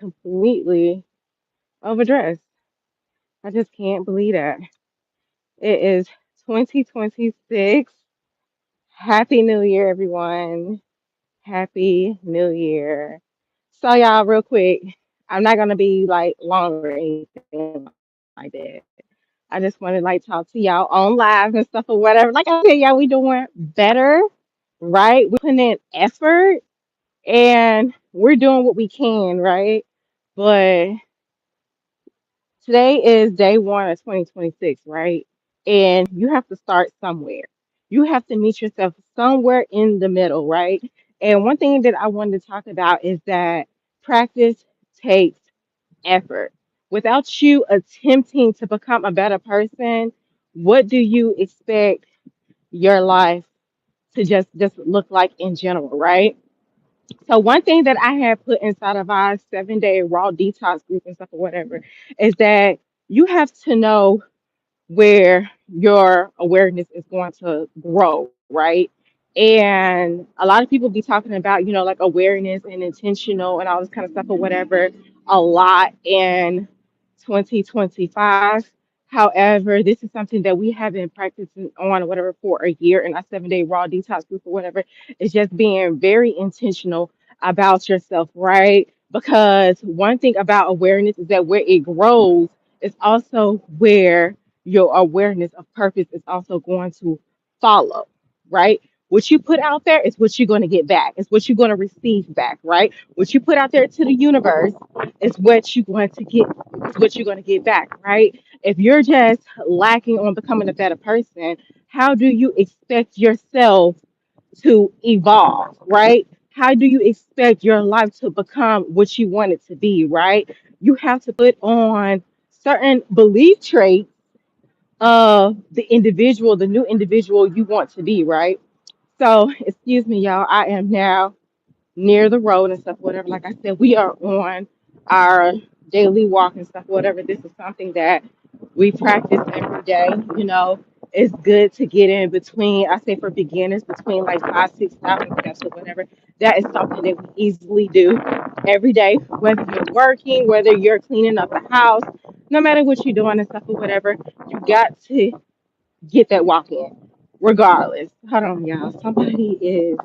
completely overdressed. I just can't believe that. It is 2026. Happy New Year, everyone. Happy New Year. So, y'all, real quick, I'm not going to be like long or anything like that. I just want to like talk to y'all on live and stuff or whatever. Like I said, y'all, we doing better, right? We putting in effort and we're doing what we can, right? But today is day one of 2026, right? And you have to start somewhere. You have to meet yourself somewhere in the middle, right? And one thing that I wanted to talk about is that practice takes effort. Without you attempting to become a better person, what do you expect your life to just look like in general, right? So one thing that I have put inside of our 7 day raw detox group and stuff or whatever is that you have to know where your awareness is going to grow, right? And a lot of people be talking about, like awareness and intentional and all this kind of stuff or whatever a lot in 2025. However, this is something that we have been practicing on or whatever for a year in our 7 day raw detox group or whatever. It's just being very intentional about yourself, right? Because one thing about awareness is that where it grows is also where your awareness of purpose is also going to follow, right? What you put out there is what you're going to get back. It's what you're going to receive back, right? What you put out there to the universe is what you're going to get. Is what you're going to get back, right? If you're just lacking on becoming a better person, how do you expect yourself to evolve, right? How do you expect your life to become what you want it to be, right? You have to put on certain belief traits of the individual, the new individual you want to be, right? So, excuse me, y'all. I am now near the road and stuff, whatever. Like I said, we are on our daily walk and stuff, whatever. This is something that we practice every day. It's good to get in between, I say for beginners, between like 6,000 steps or whatever. That is something that we easily do every day, whether you're working, whether you're cleaning up the house, no matter what you're doing and stuff or whatever, you got to get that walk in, regardless. Hold on, y'all. Somebody is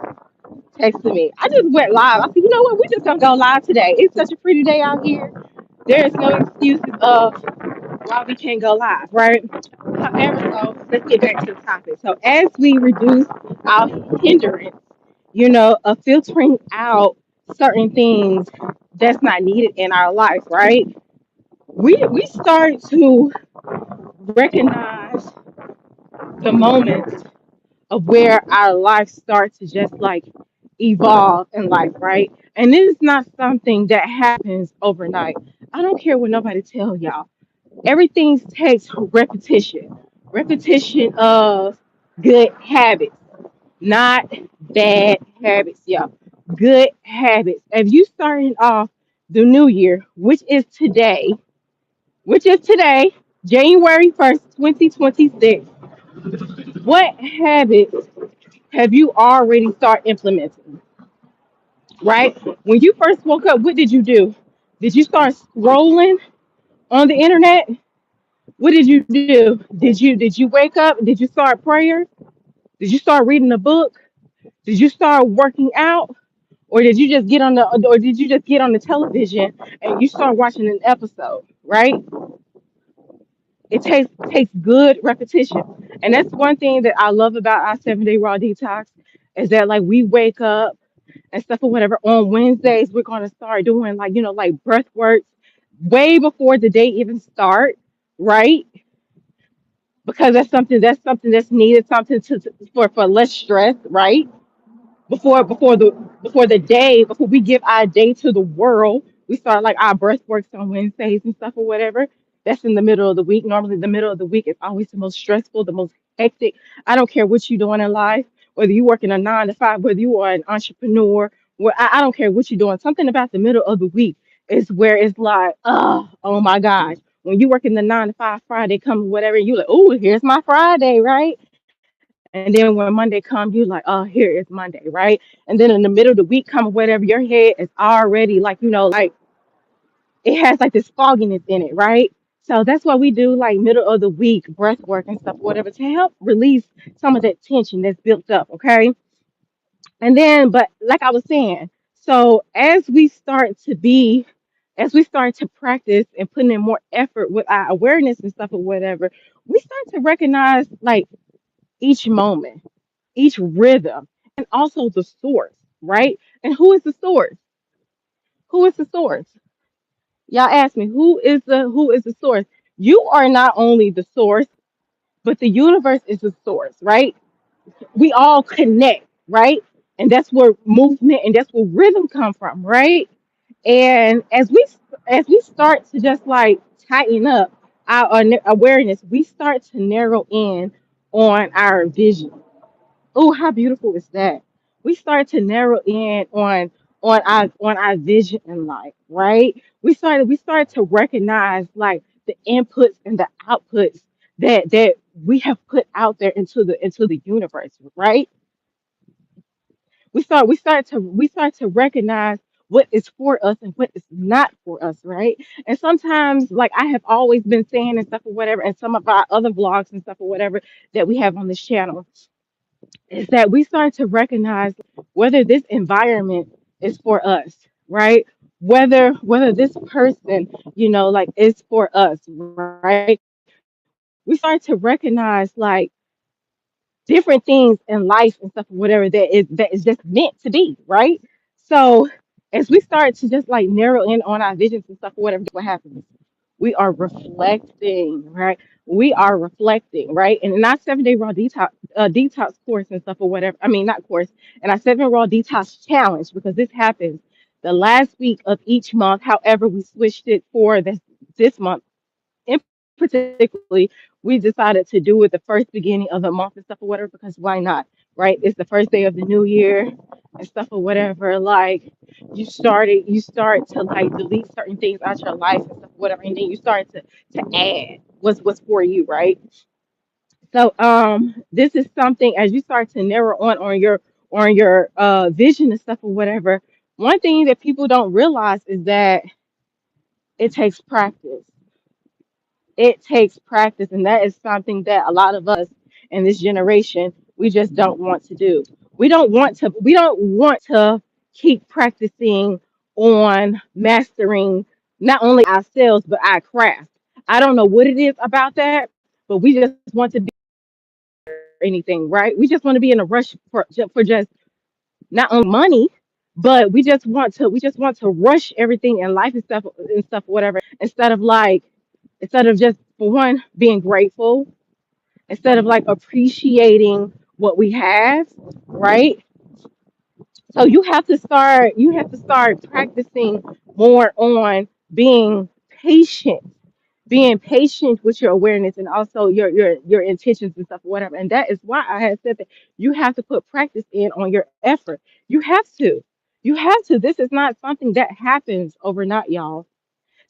texting me. I just went live. I said, you know what? We just gonna go live today. It's such a pretty day out here. There is no excuses of why we can't go live, right? However, so let's get back to the topic. So as we reduce our hindrance, of filtering out certain things that's not needed in our life, right? We start to recognize the moments of where our life starts to just like evolve in life, right? And this is not something that happens overnight. I don't care what nobody tell y'all. Everything takes repetition of good habits, not bad habits, y'all. Good habits. If you starting off the new year, which is today, January 1st, 2026, what habits have you already start implementing, right? When you first woke up, what did you do? Did you start scrolling on the internet? What did you do? Did you wake up? Did you start prayer? Did you start reading a book? Did you start working out? Or did you just get on the television and you start watching an episode, right? It takes good repetition. And that's one thing that I love about our 7 day raw detox is that like we wake up and stuff or whatever. On Wednesdays, we're gonna start doing like like breath work way before the day even start, right? Because that's something that's needed, something for less stress, right? Before the day, before we give our day to the world, we start like our breath works on Wednesdays and stuff or whatever. That's in the middle of the week. Normally, the middle of the week is always the most stressful, the most hectic. I don't care what you're doing in life, whether you're working a 9 to 5, whether you are an entrepreneur, I don't care what you're doing. Something about the middle of the week is where it's like, oh my gosh. When you work in the 9 to 5, Friday comes, whatever, you like, oh, here's my Friday, right? And then when Monday comes, you like, oh, here is Monday, right? And then in the middle of the week come, whatever, your head is already like, it has like this fogginess in it, right? So that's why we do like middle of the week breath work and stuff, whatever, to help release some of that tension that's built up. Okay. And then, but like I was saying, so as we start to practice and putting in more effort with our awareness and stuff or whatever, we start to recognize like each moment, each rhythm, and also the source, right? And who is the source? Who is the source? Y'all ask me, who is the source? You are not only the source, but the universe is the source, right? We all connect, right? And that's where movement and that's where rhythm come from, right? And as we start to just like tighten up our awareness, we start to narrow in on our vision. Oh, how beautiful is that? We start to narrow in on our vision in life, right? We start to recognize like the inputs and the outputs that we have put out there into the universe, right? We start to recognize what is for us and what is not for us, right? And sometimes, like I have always been saying and stuff or whatever, and some of our other vlogs and stuff or whatever that we have on this channel, is that we start to recognize whether this environment is for us, right? Whether this person, like is for us, right? We start to recognize like different things in life and stuff, whatever that is just meant to be, right? So as we start to just like narrow in on our visions and stuff, whatever, what happens? We are reflecting, right? We are reflecting, right? And in our 7 day raw detox course and stuff or whatever, I mean not course, and our 7 raw detox challenge, because this happens the last week of each month. However, we switched it for this month in particularly, we decided to do it the first beginning of the month and stuff or whatever, because why not? Right? It's the first day of the new year and stuff or whatever. Like you start to like delete certain things out your life and stuff, whatever, and then you start to add what's for you, right? So this is something as you start to narrow on your vision and stuff or whatever. One thing that people don't realize is that it takes practice. It takes practice, and that is something that a lot of us in this generation, we just don't want to do. We don't want to keep practicing on mastering not only ourselves but our craft. I don't know what it is about that, but we just want to be anything, right? We just want to be in a rush for just not only money, but we just want to rush everything in life and stuff, whatever, instead of just for one being grateful, instead of like appreciating what we have, right? So you have to start practicing more on being patient, being patient with your awareness and also your intentions and stuff, whatever. And that is why I had said that you have to put practice in on your effort. You have to. You have to. This is not something that happens overnight, y'all.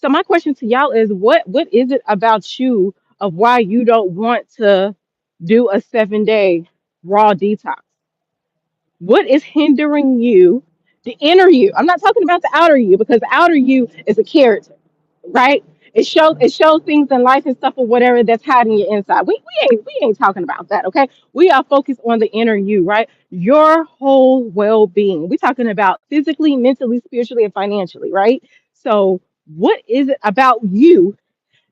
So my question to y'all is what is it about you of why you don't want to do a 7 day raw detox? What is hindering you, the inner you? I'm not talking about the outer you, because the outer you is a character, right? It shows things in life and stuff or whatever that's hiding your inside. We ain't talking about that, okay? We are focused on the inner you, right? Your whole well-being. We're talking about physically, mentally, spiritually, and financially, right? So what is it about you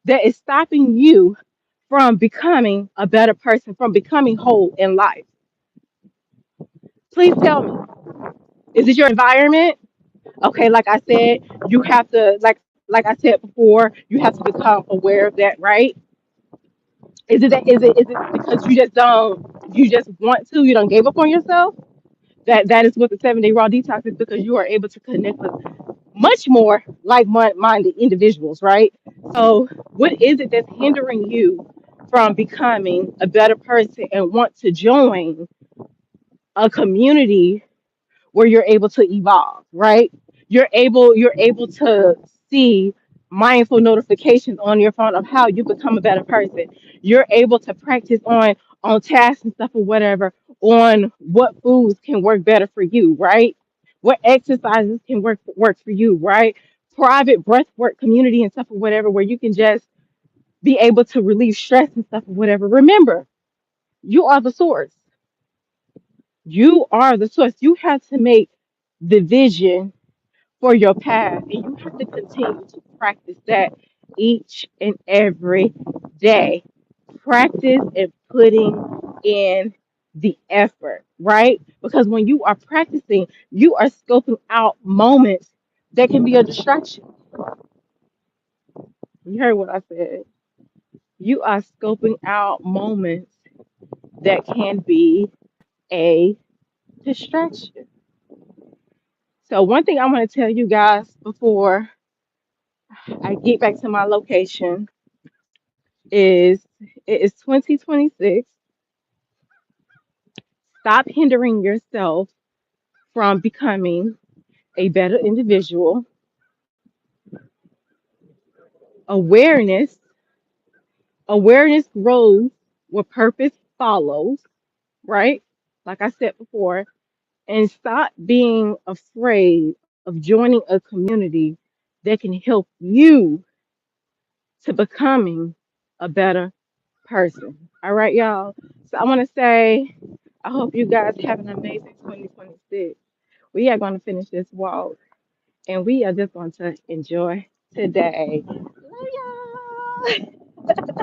that is stopping you from becoming a better person, from becoming whole in life? Please tell me. Is it your environment? Okay, like I said, you have to like I said before, you have to become aware of that, right? Is it because you just want to, you don't gave up on yourself? That is what the 7 day raw detox is, because you are able to connect with much more like-minded individuals, right? So what is it that's hindering you from becoming a better person and want to join a community where you're able to evolve, right? You're able to see mindful notifications on your phone of how you become a better person. You're able to practice on tasks and stuff or whatever, on what foods can work better for you, right? What exercises can work for you, right? private breathwork community and stuff or whatever, where you can just be able to relieve stress and stuff or whatever. Remember, you are the source. You are the source. You have to make the vision for your path, and you have to continue to practice that each and every day. Practice and putting in the effort, right? Because when you are practicing, you are scoping out moments that can be a distraction. You heard what I said. You are scoping out moments that can be a distraction. So, one thing I want to tell you guys before I get back to my location is it is 2026. Stop hindering yourself from becoming a better individual. Awareness, awareness grows where purpose follows, right? Like I said before, and stop being afraid of joining a community that can help you to becoming a better person. All right, y'all. So I want to say, I hope you guys have an amazing 2026. We are going to finish this walk and we are just going to enjoy today. Love y'all.